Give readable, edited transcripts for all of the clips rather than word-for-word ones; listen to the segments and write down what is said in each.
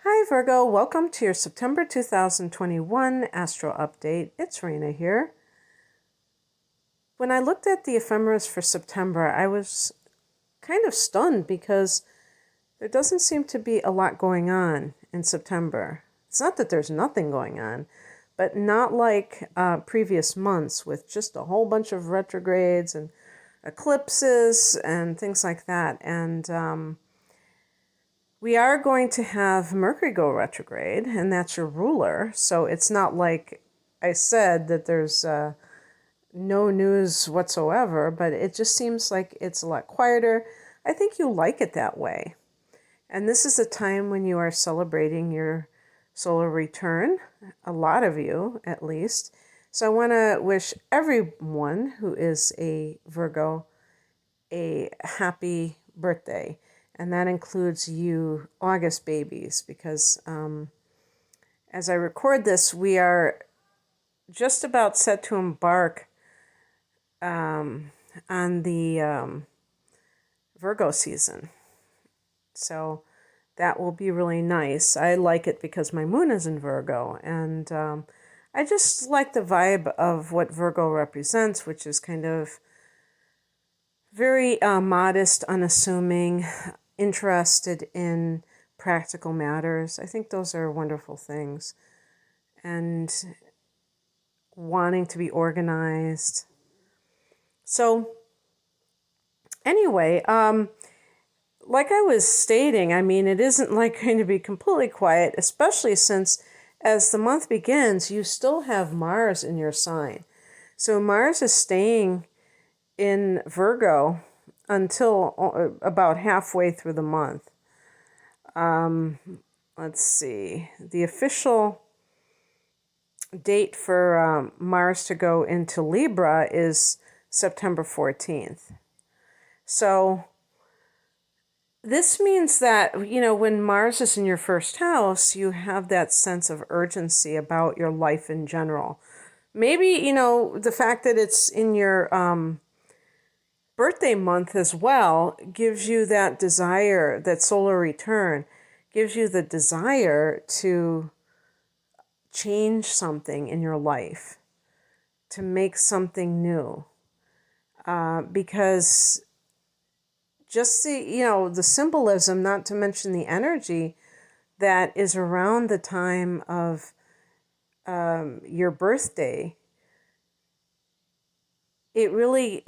Hi Virgo, welcome to your September 2021 Astro Update. It's Raina here. When I looked at the ephemeris for September, I was kind of stunned because there doesn't seem to be a lot going on in September. It's not that there's nothing going on, but not like previous months with just a whole bunch of retrogrades and eclipses and things like that. And we are going to have Mercury go retrograde, and that's your ruler. So it's not like I said that there's no news whatsoever, but it just seems like it's a lot quieter. I think you like it that way. And this is a time when you are celebrating your solar return, a lot of you at least. So I want to wish everyone who is a Virgo a happy birthday. And that includes you August babies, because as I record this, we are just about set to embark on the Virgo season. So that will be really nice. I like it because my moon is in Virgo, and I just like the vibe of what Virgo represents, which is kind of very modest, unassuming, interested in practical matters. I think those are wonderful things. And wanting to be organized. So anyway, like I was stating, I mean, it isn't like going to be completely quiet, especially since as the month begins, you still have Mars in your sign. So Mars is staying in Virgo until about halfway through the month. Let's see. The official date for Mars to go into Libra is September 14th. So this means that, you know, when Mars is in your first house, you have that sense of urgency about your life in general. Maybe, you know, the fact that it's in your birthday month as well gives you that desire, that solar return gives you the desire to change something in your life, to make something new. Because just the symbolism, not to mention the energy that is around the time of your birthday, it really,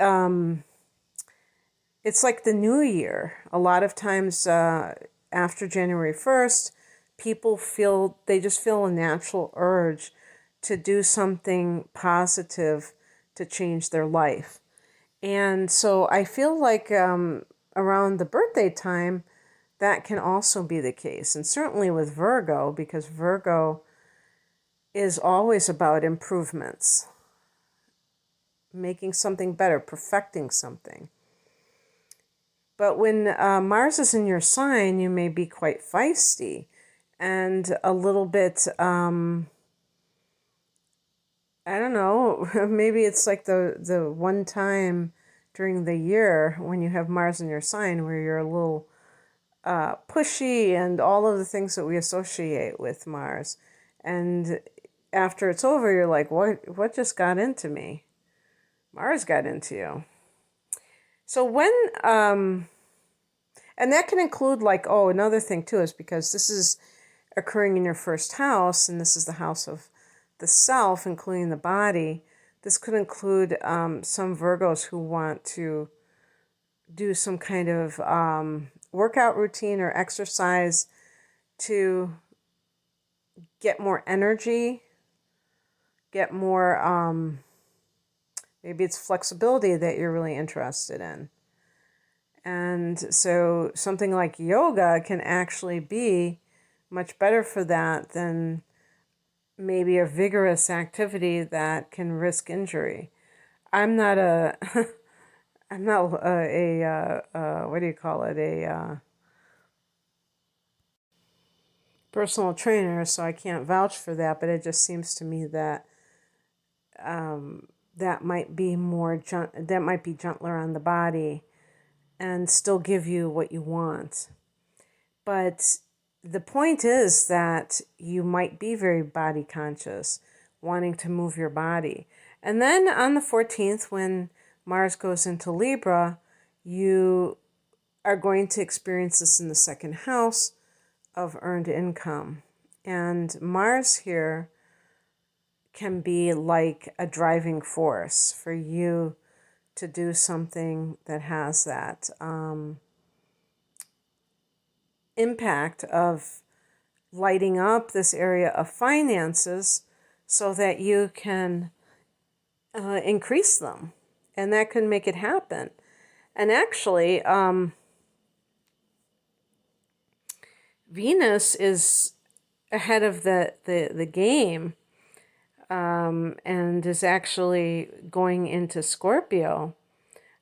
it's like the new year. A lot of times after January 1st, people just feel a natural urge to do something positive to change their life. And so I feel like around the birthday time, that can also be the case. And certainly with Virgo, because Virgo is always about improvements, making something better, perfecting something. But when Mars is in your sign, you may be quite feisty and a little bit, I don't know, maybe it's like the one time during the year when you have Mars in your sign where you're a little pushy and all of the things that we associate with Mars. And after it's over, you're like, what just got into me? Mars got into you. So when, and that can include another thing too, is because this is occurring in your first house, and this is the house of the self, including the body. This could include some Virgos who want to do some kind of workout routine or exercise to get more energy, get more, maybe it's flexibility that you're really interested in. And so something like yoga can actually be much better for that than maybe a vigorous activity that can risk injury. I'm not a what do you call it? A personal trainer, so I can't vouch for that, but it just seems to me that that might be gentler on the body and still give you what you want. But the point is that you might be very body conscious, wanting to move your body. And then on the 14th, when Mars goes into Libra, you are going to experience this in the second house of earned income. And Mars here can be like a driving force for you to do something that has that impact of lighting up this area of finances so that you can increase them. And that can make it happen. And actually, Venus is ahead of the game and is actually going into Scorpio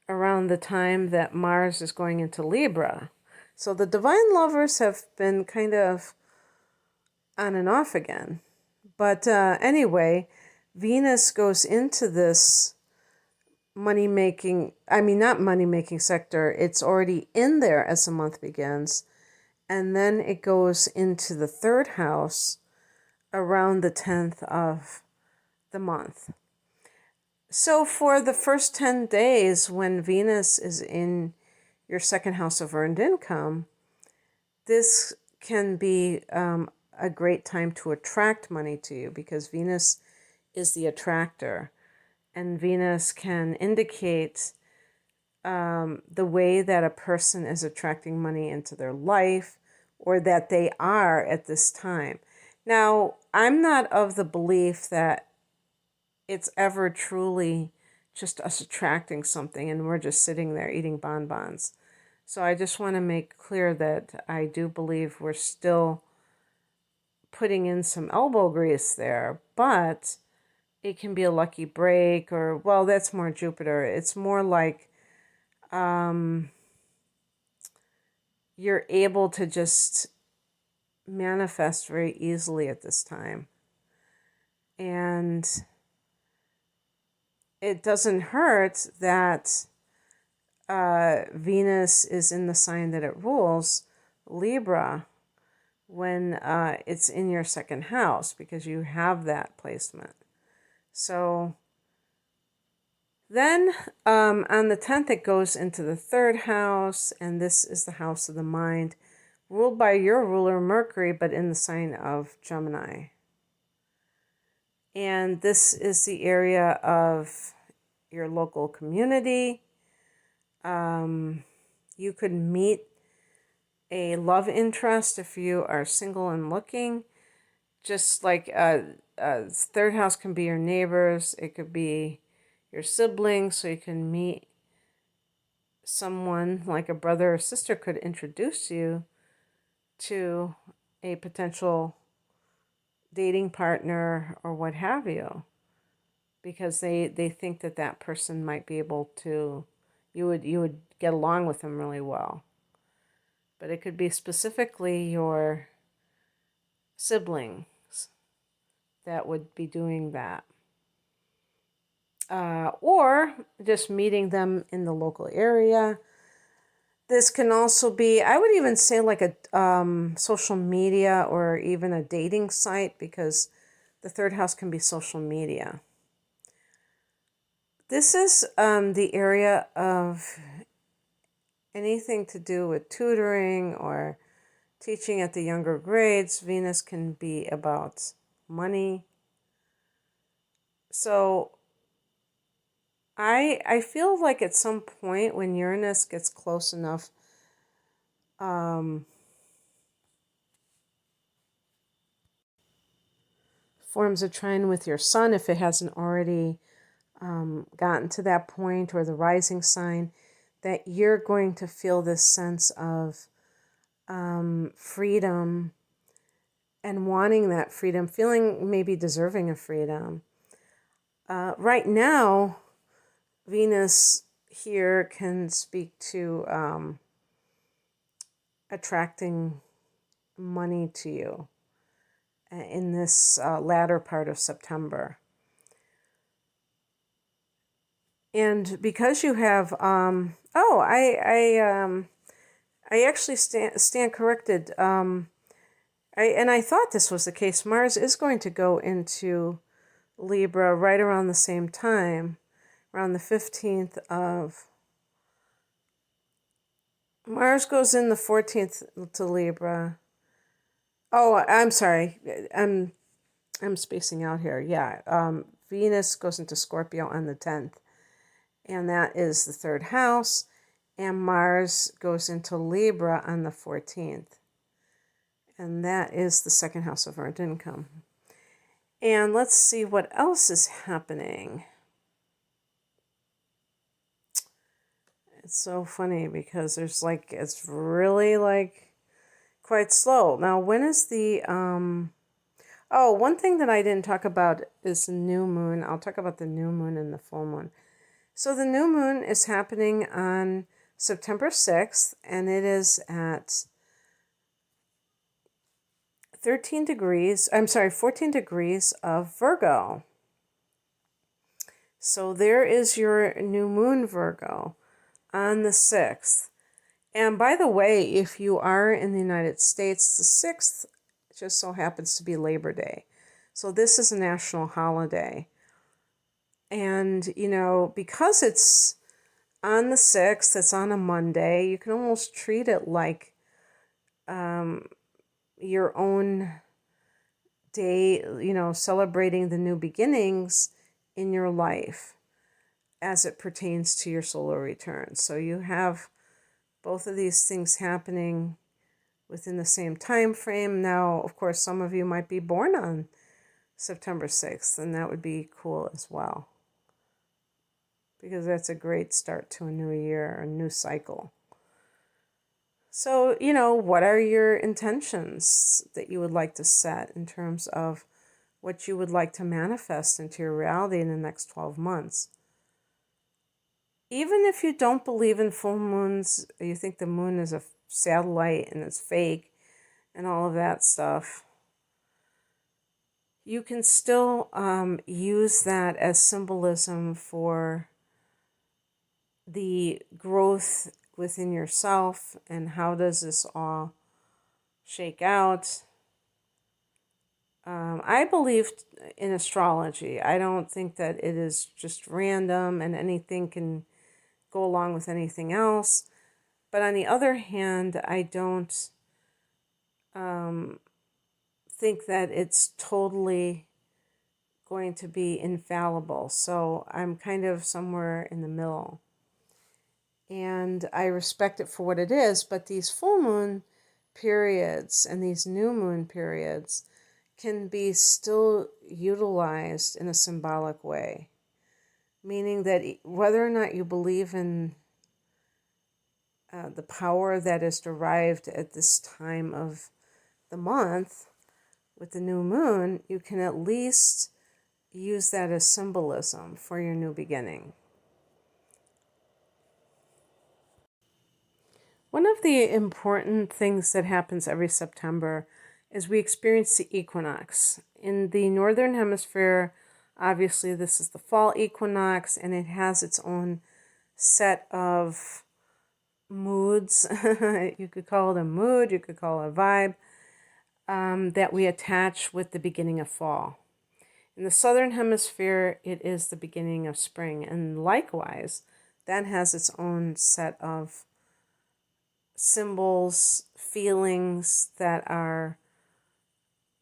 around the time that Mars is going into Libra. So the divine lovers have been kind of on and off again. But anyway, Venus goes into this not money-making sector. It's already in there as the month begins. And then it goes into the third house around the 10th of the month. So for the first 10 days, when Venus is in your second house of earned income, this can be a great time to attract money to you, because Venus is the attractor. And Venus can indicate the way that a person is attracting money into their life, or that they are at this time. Now, I'm not of the belief that it's ever truly just us attracting something and we're just sitting there eating bonbons. So I just want to make clear that I do believe we're still putting in some elbow grease there, but it can be a lucky break, or, well, that's more Jupiter. It's more like you're able to just manifest very easily at this time. And it doesn't hurt that Venus is in the sign that it rules, Libra, when it's in your second house, because you have that placement. So then on the 10th, it goes into the third house, and this is the house of the mind, ruled by your ruler, Mercury, but in the sign of Gemini. And this is the area of your local community. You could meet a love interest if you are single and looking. Just like third house can be your neighbors. It could be your siblings, so you can meet someone like a brother or sister could introduce you to a potential dating partner or what have you, because they think that that person might be able to, you would get along with them really well. But it could be specifically your siblings that would be doing that. Or just meeting them in the local area. This can also be, I would even say, like a social media or even a dating site, because the third house can be social media. This is the area of anything to do with tutoring or teaching at the younger grades. Venus can be about money. So I feel like at some point when Uranus gets close enough, forms a trine with your sun, if it hasn't already gotten to that point, or the rising sign, that you're going to feel this sense of freedom and wanting that freedom, feeling maybe deserving of freedom. Right now, Venus here can speak to attracting money to you in this latter part of September. And because you have, I actually stand corrected. I thought this was the case. Mars is going to go into Libra right around the same time, around the 15th of... Mars goes in the 14th to Libra. Oh, I'm sorry. I'm spacing out here. Yeah. Venus goes into Scorpio on the 10th, and that is the third house. And Mars goes into Libra on the 14th, and that is the second house of earned income. And let's see what else is happening. It's so funny because it's really quite slow. Now, when is the, one thing that I didn't talk about is the new moon. I'll talk about the new moon and the full moon. So the new moon is happening on September 6th, and it is at 14 degrees of Virgo. So there is your new moon, Virgo, on the 6th. And by the way, if you are in the United States, the 6th just so happens to be Labor Day. So this is a national holiday. And, because it's on the 6th, it's on a Monday, you can almost treat it like your own day, celebrating the new beginnings in your life as it pertains to your solar return. So you have both of these things happening within the same time frame. Now, of course, some of you might be born on September 6th, and that would be cool as well, because that's a great start to a new year, a new cycle. So, what are your intentions that you would like to set in terms of what you would like to manifest into your reality in the next 12 months? Even if you don't believe in full moons, you think the moon is a satellite and it's fake and all of that stuff, you can still use that as symbolism for the growth within yourself and how does this all shake out. I believe in astrology. I don't think that it is just random and anything can go along with anything else. But on the other hand, I don't think that it's totally going to be infallible. So I'm kind of somewhere in the middle. And I respect it for what it is, but these full moon periods and these new moon periods can be still utilized in a symbolic way. Meaning that whether or not you believe in the power that is derived at this time of the month with the new moon, you can at least use that as symbolism for your new beginning. One of the important things that happens every September is we experience the equinox. In the northern hemisphere, obviously this is the fall equinox, and it has its own set of moods. You could call it a mood, you could call it a vibe, that we attach with the beginning of fall. In the southern hemisphere, it is the beginning of spring, and likewise, that has its own set of symbols, feelings that are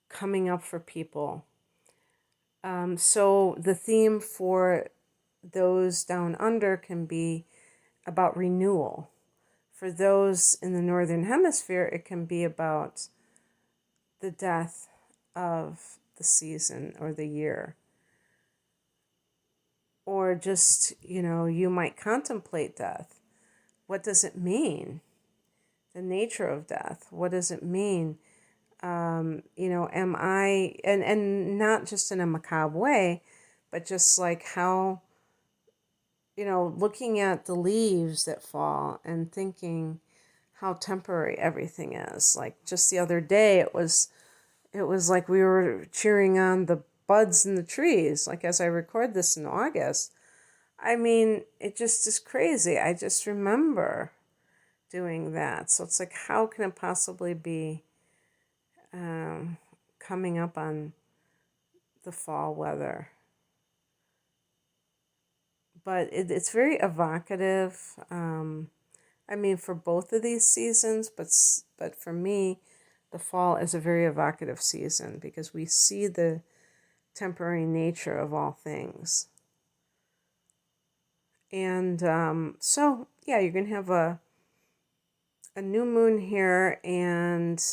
coming up for people. So the theme for those down under can be about renewal. For those in the northern hemisphere, it can be about the death of the season or the year. Or just, you might contemplate death. What does it mean? The nature of death. What does it mean? Am I, and not just in a macabre way, but just like how, looking at the leaves that fall and thinking how temporary everything is. Like just the other day, it was like we were cheering on the buds in the trees. Like as I record this in August, I mean, it just is crazy. I just remember doing that. So it's like, how can it possibly be coming up on the fall weather. But it's very evocative. I mean, for both of these seasons, but for me, the fall is a very evocative season because we see the temporary nature of all things. And so, yeah, you're going to have a new moon here, and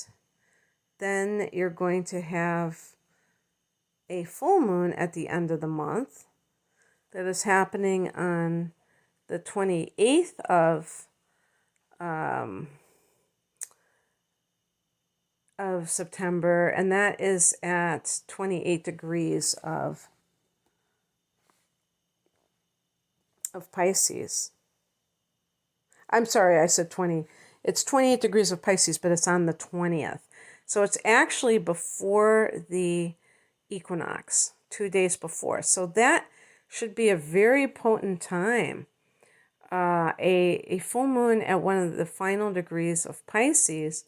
then you're going to have a full moon at the end of the month that is happening on the 28th of September, and that is at 28 degrees of Pisces. I'm sorry, I said 20. It's 28 degrees of Pisces, but it's on the 20th. So it's actually before the equinox, 2 days before. So that should be a very potent time. A full moon at one of the final degrees of Pisces,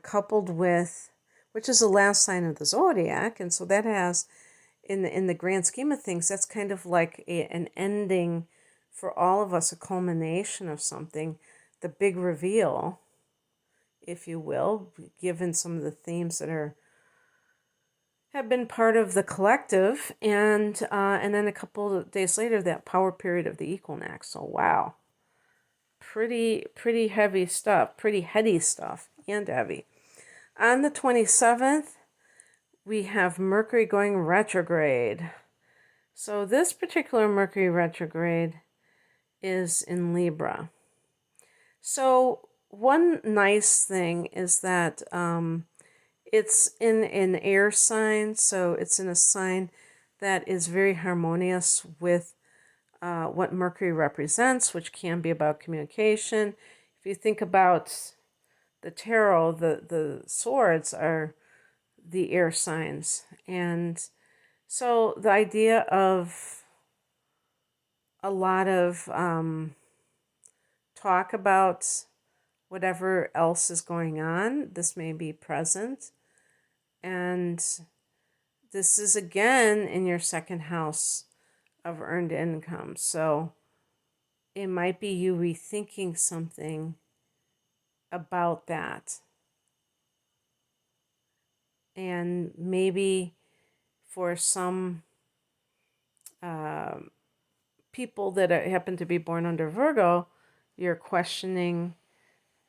coupled with, which is the last sign of the zodiac, and so that has, in the grand scheme of things, that's kind of like an ending for all of us, a culmination of something, the big reveal, if you will, given some of the themes that have been part of the collective, and then a couple of days later, that power period of the equinox. So wow, pretty heavy stuff, pretty heady stuff, and heavy. On the 27th, we have Mercury going retrograde. So this particular Mercury retrograde is in Libra. So one nice thing is that it's in an air sign, so it's in a sign that is very harmonious with what Mercury represents, which can be about communication. If you think about the tarot, the swords are the air signs. And so the idea of a lot of talk about whatever else is going on, this may be present. And this is again in your second house of earned income. So it might be you rethinking something about that. And maybe for some people that happen to be born under Virgo, you're questioning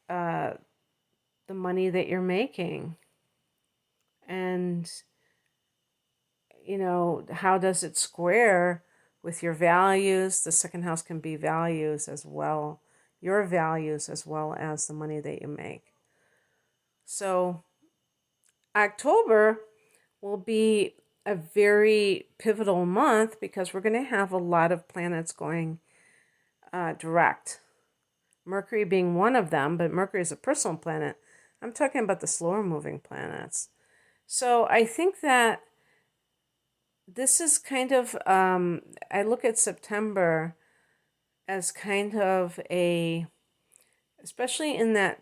the money that you're making. And, you know, how does it square with your values? The second house can be values as well, your values as well as the money that you make. So October will be a very pivotal month because we're going to have a lot of planets going direct. Mercury being one of them, but Mercury is a personal planet. I'm talking about the slower moving planets. So I think that this is kind of, I look at September as kind of especially in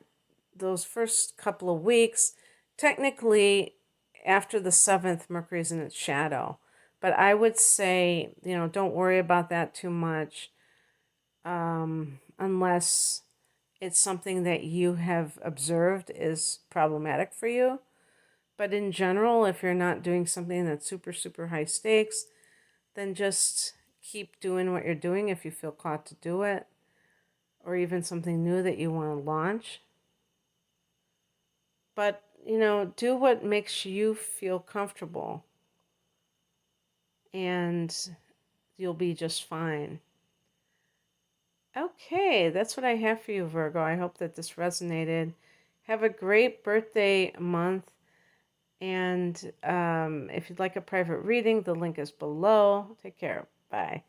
those first couple of weeks, technically after the 7th, Mercury is in its shadow. But I would say, don't worry about that too much unless it's something that you have observed is problematic for you. But in general, if you're not doing something that's super, super high stakes, then just keep doing what you're doing if you feel caught to do it, or even something new that you want to launch. But, do what makes you feel comfortable, and you'll be just fine. Okay, that's what I have for you, Virgo. I hope that this resonated. Have a great birthday month. And if you'd like a private reading, the link is below. Take care. Bye.